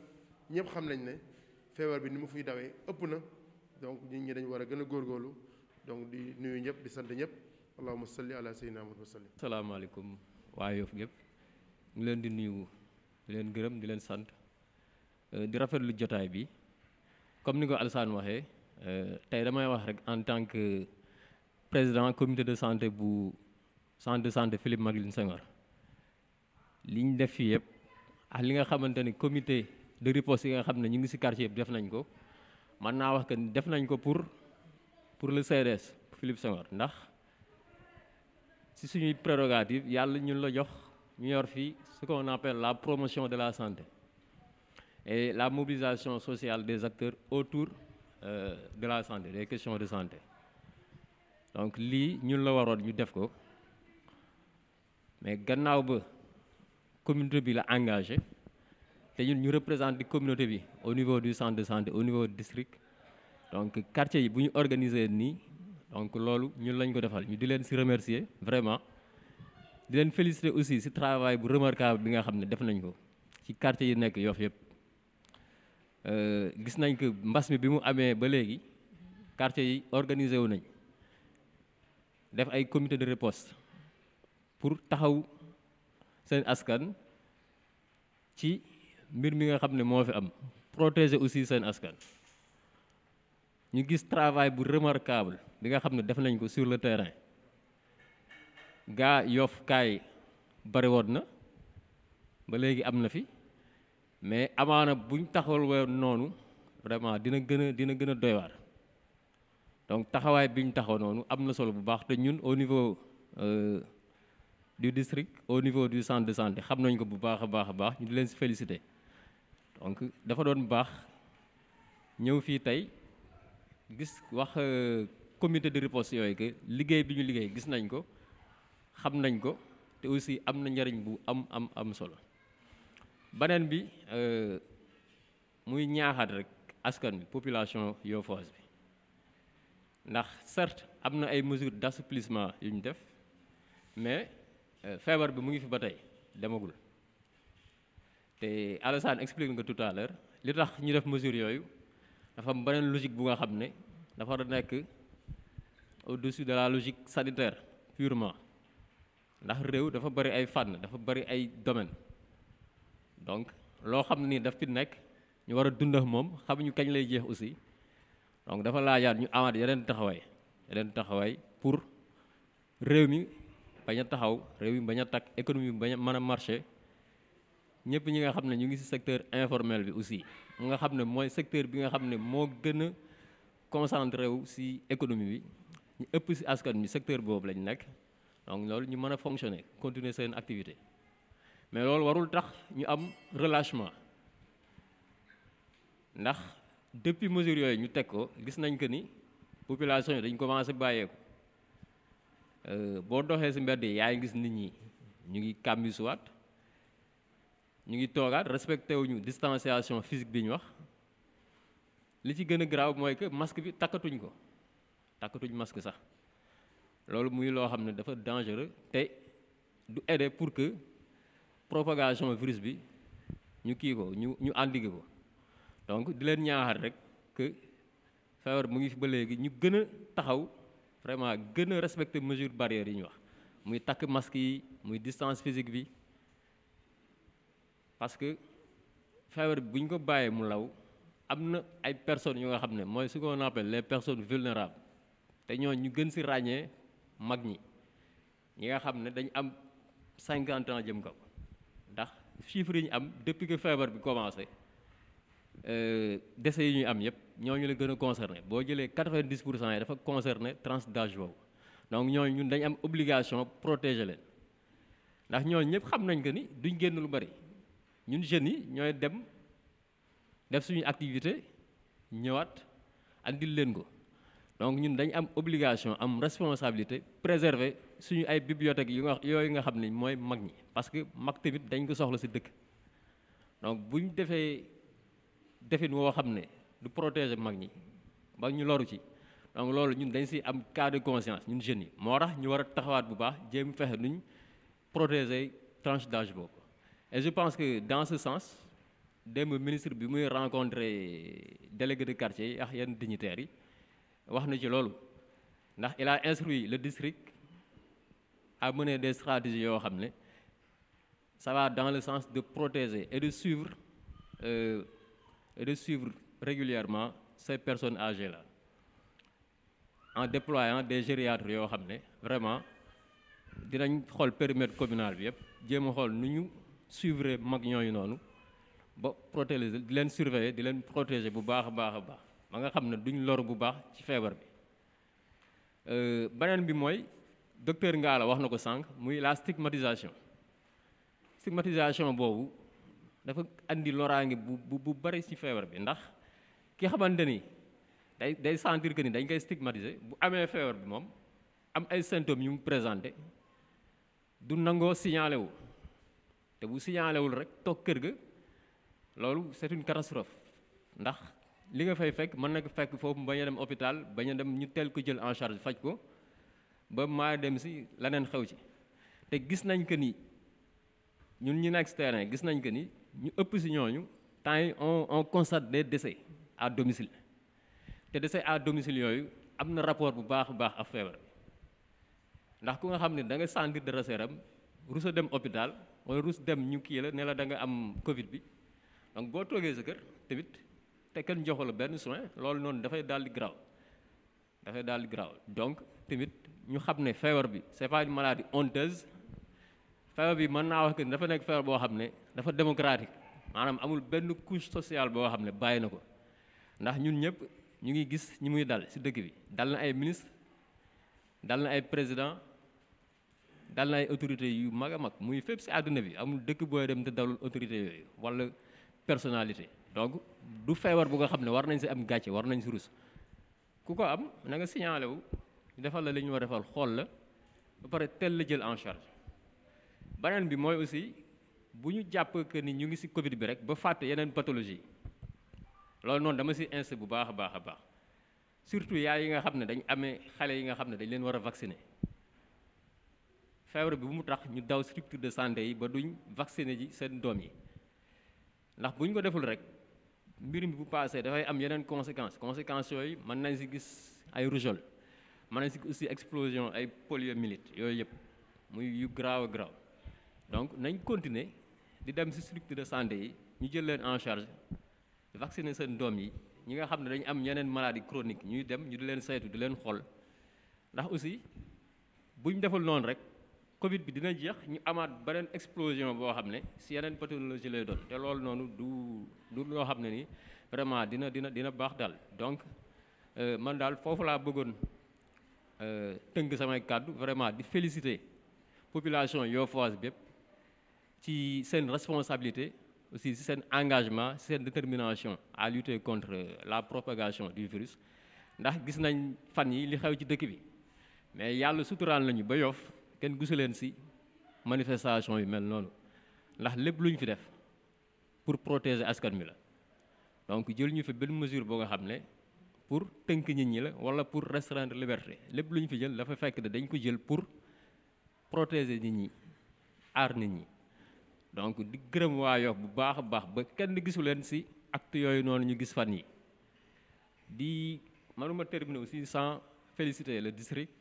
ñëpp xam nañ ne feebar bi ni mu fiy dawee ëpp na donc nit ñi dañ war a gën a góorgóorlu donc di nuyu ñëpp di sant ñëpp allahumma salli ala sayyidina Muhammad wa sallim. salaamaaleykum waa Yoff gépp ñu leen di nuyu di leen gërëm di leen sant di rafetlu jotaay bi comme ni ko Alassane waxee tey damay wax rek en tant que président comité de santé bu centre de santé Philippe Maguilène Senghor li ñu def fii yëpp ak li nga xamante ni comité de riposte yi nga xam ne ñu ngi ci quartier bi def nañ ko mën naa wax que def nañ ko pour le CDS Philippe Senghor ndax ci suñuy prérogative yàlla ñun la jox ñu yor fii ce qu'on appelle la promotion de la santé et la mobilisation sociale des acteurs autour de la santé des questions de santé donc lii ñun la waroon ñu def ko mais gannaaw ba communauté bi la engagé te ñun ñu représenter communauté bi au niveau du centre de santé au niveau du district donc quartier yi bu ñu organiser nii donc loolu ñun lañ ko defal ñu di leen ci remercier vraiment di leen féliciter aussi ci travail bu remarquable bi nga xam ne def nañ ko ci quartier yi nekk Yoff yëpp gis nañ que mbas mi bi mu amee ba léegi quartier yi organisé wu nañ def ay comité de riposte pour taxaw seen askan ci mbir mi nga xam ne moo fi am protéger aussi seen askan ñu gis travail bu remarquable bi nga xam ne def nañ ko sur le terrain gaa Yoff kaay bari woon na ba léegi am na fi mais amaana buñ taxawal woon noonu vraiment dina gën a doy waar donc taxawaay bi ñu taxaw noonu am na solo bu baax te ñun au niveau du district au niveau du centre de santé xam nañ ko bu baax a baax ñu di leen ci féliciter donc dafa doon baax ñëw fii tey gis wax comité de riposte yooyu que liggéey bi ñu liggéey gis nañ ko xam nañ ko te aussi am na njariñ bu am solo beneen bi muy ñaaxaat rek askan bi population yoffoise bi ndax certes am na ay mesures d'assouplissement yu ñu def mais feebar bi mu ngi fi ba tey demagul te Alassane explique nga tout à l'heure li tax ñu def mesures yooyu dafa am beneen logique bu nga xam ne dafa war a nekk au-dessus de la logique sanitaire purement ndax réew dafa bari ay fànn dafa bari ay domaines donc loo xam ni daf fi nekk ñu war a dund ak moom xamuñu kañ lay jeex aussi donc dafa laajaat ñu amaat yeneen taxawaay pour réew mi bañ a taxaw réew mi bañ a takk économie bi bañ a mën a marché ñëpp ñi nga xam ne ñu ngi ci secteur informel bi aussi nga xam ne mooy secteur bi nga xam ne moo gën a concentré wu ci économie bi ñu ëpp ci askan bi secteur boobu lañ nekk donc loolu ñu mën a fonctionner continuer seen activité mais loolu warul tax ñu am relâchement ndax depuis mesures yooyu ñu teg ko gis nañ que ni population yi dañ commencé bàyyeeku boo doxee ci mbedd yi yaa ngi gis nit ñi ñu ngi kàmbisuwaat ñu ngi toogaat respecté wuñu distanciation physique bi ñu wax li ci gën a garaaw mooy que masque bi takkatuñ masque sax loolu muy loo xam ne dafa dangereux te du aider pour que propagation virus bi ñu kii ko ñu endiguer ko donc di leen ñaaxal rek que feebar mu ngi fi ba léegi ñu gën a taxaw vraiment gën a respecter mesures barrières yi ñu wax muy takk masque yi muy distance physique bi parce que feebar bi bu ñu ko bàyyee mu law am na ay personnes yu nga xam ne mooy ce qu'on appelle les personnes vulnérables te ñoo ñu gën ci ràññee mag ñi nga xam ne dañ am 50 ans jëm kaw ndax chiffres yi ñu am depuis que feebar bi commencé décès yi ñuy am yëpp ñooñu la gën a concerné boo jëlee 90% yi dafa concerné tranche d'âge boobu donc ñooñu ñun dañ am obligation protéger leen ndax ñooñu ñëpp xam nañ que ni duñ génn lu bari ñun jeunes yi ñooy dem def suñu activité ñëwaat andil leen ko donc ñun dañ am obligation am responsabilité préserver suñu ay bibliothèques yooyu nga xam ne mooy mag ñi parce que mag tamit dañ ko soxla ci dëkk donc buñ defin woo xam ne du protéger mag ñi ba ñu loru ci donc loolu ñun dañ ci am cas de conscience ñun jeunes yi moo tax ñu war a taxawaat bu baax jéem fexe nuñ protéger tranche d'âge boobu et je pense que dans ce sens démb ministre bi muy rencontrer délégué de quartier yi ak yenn dignitaires yi wax na ci loolu ndax il a instruit le district à mener des stratégies yoo xam ne ça va dans le sens de protéger et de suivre régulièrement ces personnes âgées là en déployant des gériatres yoo xam ne vraiment dinañ xool périmètre communal bi yëpp jéem a xool nu ñu suivre mag ñooyu noonu ba protéger di leen surveiller di leen protéger bu baax a baax a baax ba nga xam ne duñ loru bu baax ci feebar bi beneen bi mooy docteur Ngalla wax na ko sànq muy la stigmatisation boobu dafa andi loraange bu bari ci feebar bi ndax ki xamante ni day sentir que ni dañ koy stigmatiser bu amee feebar bi moom am ay symptômes yu mu présenté du nangoo signalé wu te bu signalé wul rek toog kër ga loolu c'est une catastrophe ndax li nga fay fekk mën na ko fekk foofu bañ a dem hôpital bañ a dem ñu teel ko jël en charge faj ko ba maa dem ci leneen xew ci te gis nañ que ni ñun ñu nekk ci terrain gis nañ que ni ñu ëpp ci ñooñu temps yi on constate des décès à domicile te décès à domicile yooyu am na rapport bu baax a baax ak feebar ndax ku nga xam ne da nga sentir dara seeram rus a dem hôpital wala rus dem ñu kii la ne la da nga am Covid bi donc boo toogee sa kër tamit te kenn joxu la benn soin loolu noonu dafay daal di garaaw donc tamit ñu xam ne feebar bi c'est pas une maladie honteuse feebar bi mën naa wax que dafa nekk feebar boo xam ne dafa démocratique maanaam amul benn couche sociale boo xam ne bàyyi na ko ndax ñun ñëpp ñu ngi gis ñi muy dal ci dëkk bi dal na ay ministre dal na ay président dal na ay autorités yu mag a mag muy fépp ci àdduna bi amul dëkk booy dem te dalul autorité yooyu walla personnalité donc du feebar bu nga xam ne war nañ ci am gàcce war nañ ci rus ku ko am na nga signalé wu defal la li ñu war a defal xool la ba pare teel la jël en charge beneen bi mooy aussi bu ñu jàpp que ni ñu ngi ci Covid bi rek ba fàtte yeneen pathologie loolu noonu dama ci insisté bu baax a baax a baax surtout yaay yi nga xam ne dañ amee xale yi nga xam ne dañ leen war a vacciner feebar bi bu mu tax ñu daw structure de santé yi ba duñ vacciner ji seen doom yi ndax bu ñu ko deful rek mbir mi bu passé dafay am yeneen conséquences yooyu mën nañ ci gis ay rougeole mën nañ ci aussi explosion ay poliomyélite yooyu yëpp muy yu grave grave donc nañ continuer di dem ci structure de santé yi ñu jël leen en charge vacciner seen doom yi ñi nga xam ne dañu am yeneen maladie chronique ñuy dem ñu di leen saytu di leen xool ndax aussi buñ deful noonu rek Covid bi dina jeex ñu amaat beneen explosion boo xam ne ci yeneen pathologie lay doon te loolu noonu du loo xam ne ni vraiment dina baax daal donc man daal foofu laa bëggoon tënk samay kàddu vraiment di féliciter population Yoff-oise bépp ci seen responsabilité aussi ci seen engagement ci seen détermination à lutter contre la propagation du virus ndax gis nañ fan yi li xew ci dëkk bi mais yàlla suturaal nañu ba Yoff kenn gisu leen ci manifestation yu mel noonu ndax lépp lu ñu fi def pour protéger askan mi la donc jël ñu fi benn mesure boo nga xam ne pour tënk nit ñi la wala pour restreindre liberté lépp lu ñu fi jël dafa fekk ne dañ ko jël pour protéger nit ñi aar nit ñi donc di gërëm waa Yoff bu baax a baax ba kenn gisu leen ci acte yooyu noonu ñu gis fan yi di manuma terminer aussi sans féliciter le district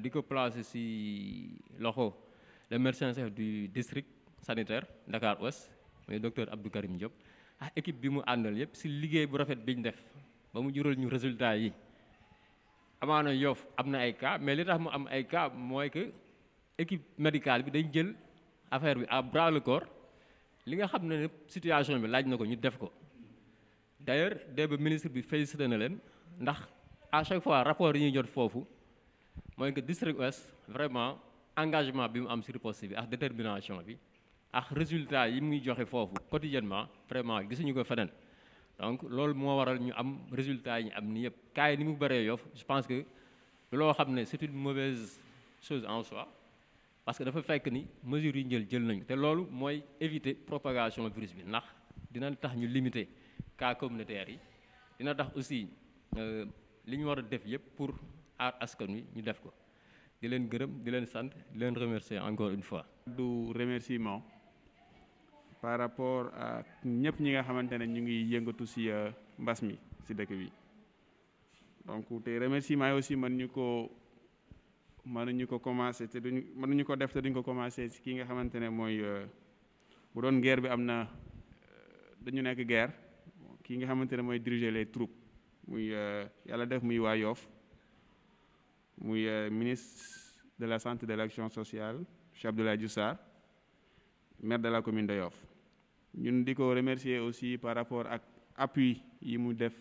di ko placer ci loxo le médecin chef du district sanitaire Dakar Ouest muy docteur Abdou Karim Diop ak équipe bi mu àndal yëpp ci liggéey bu rafet biñ def ba mu jural ñu résultat yi amaana Yoff am na ay cas mais li tax mu am ay cas mooy que équipe médicale bi dañ jël affaire bi à bras le corps li nga xam ne situation bi laaj na ko ñu def ko d'ailleurs démb ministre bi félicité na leen ndax à chaque fois rapport yi ñuy jot foofu mooy que district ouest vraiment engagement bi mu am ci riposte bi ak détermination bi ak résultat yi muy joxe foofu quotidiennement vraiment gisuñu ko feneen donc loolu moo waral ñu am résultat yi ñu am ni yëpp cas yi ni mu bëree Yoff je pense que loo xam ne c'est une mauvaise chose en soi parce que dafa fekk ni mesures yi jël nañu te loolu mooy éviter propagation virus bi ndax dina tax ñu limiter cas communautaires yi dina tax aussi li ñu war a def yëpp pour aar askan wi ñu def ko di leen gërëm di leen sant di leen remercier encore une fois. du remerciement par rapport ak ñëpp ñi nga xamante ne ñu ngi yëngatu ci mbas mi ci dëkk bi donc te remerciement yi aussi mënuñu ko commencer te mënuñu ko def te duñ ko commencer ci ki nga xamante ne mooy bu doon guerre bi am na dañu nekk guerre ki nga xamante ne mooy diriger les troupes muy yàlla def muy waa Yoff muy ministre de la santé et de l'action sociale Cheikh Abdoulaye Diouf Sarr maire de la commune de Yoff ñun di ko remercier aussi par rapport ak appui yi mu def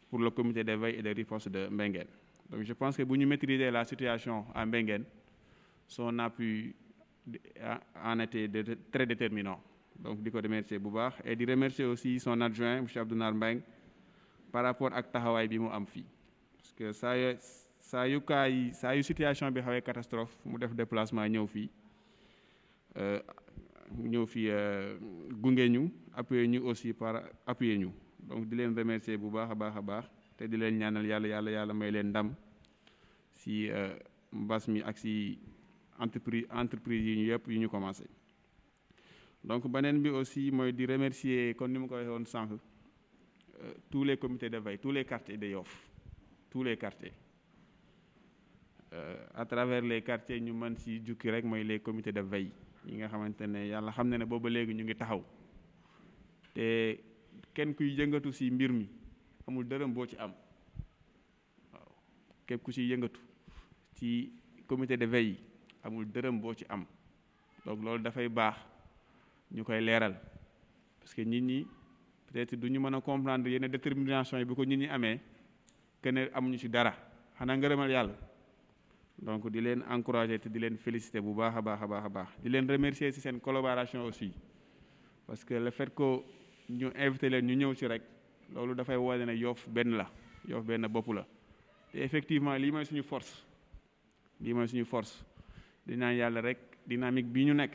pour le comité de veille et de riposte de Mbenguène donc je pense que bu ñu maîtriser la situation à Mbenguène son appui en était très déterminant donc di ko remercier bu baax et di remercier aussi son adjoint monsieur Abdounar Mbengue par rapport ak taxawaay bi mu am fii parce que saa yu situation bi xawee catastrophe mu def déplacement ñëw fii gunge ñu appuyer ñu aussi par appuyer ñu donc di leen remercier bu baax a baax te di leen ñaanal yàlla may leen ndam si mbas mi ak si entreprise yi ñu yëpp yu ñu commencé donc beneen bi aussi mooy di remercier kon ni ma ko waxee woon sànq tous les comités de veille tous les quartiers de Yoff tous les quartiers à travers les quartiers ñu mën si jukki rek mooy les comités de veille yi nga xamante ne yàlla xam na ne booba léegi ñu ngi taxaw te kenn kuy yëngatu si mbir mi amul dërëm boo ci am waaw képp ku si yëngatu ci comité de veille yi amul dërëm boo ci am donc loolu dafay baax ñu koy leeral parce que nit ñi peut-être du ñu mën a comprendre yenn détermination yi bu ko nit ñi amee que ne amuñu ci dara xanaa ngërëmal yàlla donc di leen encourager te di leen féliciter bu baax a baax di leen remercier ci seen collaboration aussi parce que le fait que ñu invité leen ñu ñëw ci rek loolu dafay wane ne Yoff benn la Yoff benn bopp la te effectivement lii mooy suñu force di naan yàlla rek dynamique bi ñu nekk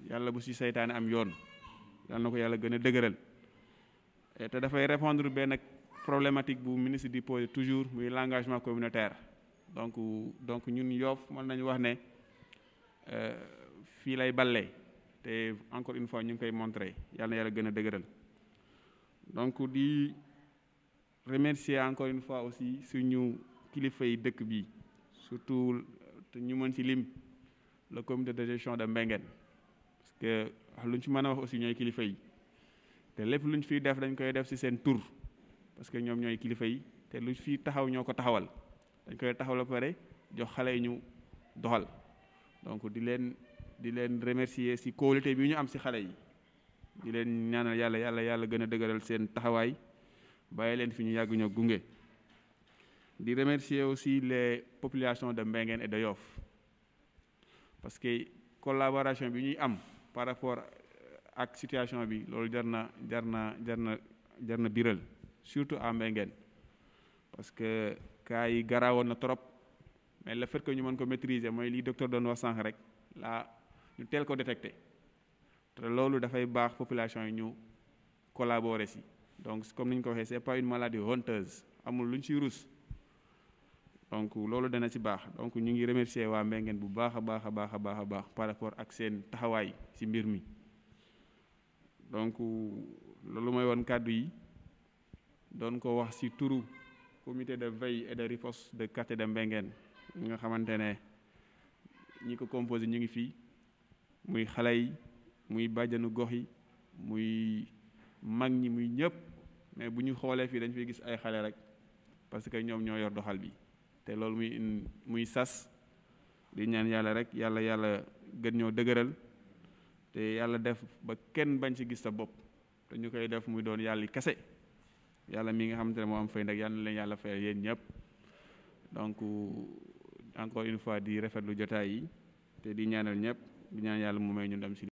yàlla bu ci seytaane am yoon yàlla na ko yàlla gën a dëgëral te dafay répondre benn problématique bu ministre di poser toujours muy l'engagement communautaire donc ñun Yoff mën nañu wax ne fii lay ballee te encore une fois ñu ngi koy montrer yàlla na yàlla gën a dëgëral donc di remercier encore une fois aussi suñu kilifa yi dëkk bi surtout te ñu mën ci lim le comité de gestion de Mbenguène parce que lu ñu ci mën a wax aussi ñooy kilifa yi te lépp lu ñu fiy def dañ koy def ci seen tur parce que ñoom ñooy kilifa yi te lu fi taxaw ñoo ko taxawal dañ koy taxaw la pare jox xale yi ñu doxal donc di leen remercier ci kóolute bi ñu am ci xale yi di leen ñaanal yàlla gën a dëgëral seen taxawaay bàyyi leen fi ñu yàgg ñoo gunge di remercier aussi les populations de Mbenguène et de Yoff parce que collaboration bi ñuy am par rapport ak situation bi loolu jar na biral surtout à Mbenguène parce que cas yi garaawoon na trop mais le fait que ñu mën ko maîtriser mooy li docteur doon wax sànq rek ñu teel ko détecté te loolu dafay baax population yi ñu collaborer si donc comme ni ñu ko waxee c'est pas une maladie honteuse amul lu ñu ci rus donc loolu dana ci baax donc ñu ngi remercier waa Mbengeen bu baax a baax a baax a baax a baax par rapport ak seen taxawaay ci mbir mi donc loolu mooy woon kàddu yi doon ko wax ci turu comité de veille et de riposte de quartier de Mbengeen ñi nga xamante ne ñi ko composé ñu ngi fii muy xale yi muy bàjjanu gox yi muy mag ñi muy ñëpp mais bu ñu xoolee fii dañ fiy gis ay xale rek parce que ñoom ñoo yor doxal bi te loolu muy sas di ñaan yàlla rek yàlla gën ñoo dëgëral te yàlla def ba kenn bañ ci gis sa bopp te ñu koy def muy doon yàlla kese yàlla mi nga xamante ne moo am fay nag yal na leen yàlla fayal yéen ñëpp donc encore une fois di rafetlu jotaay yi te di ñaanal ñëpp di ñaan yàlla mu may ñu dem ci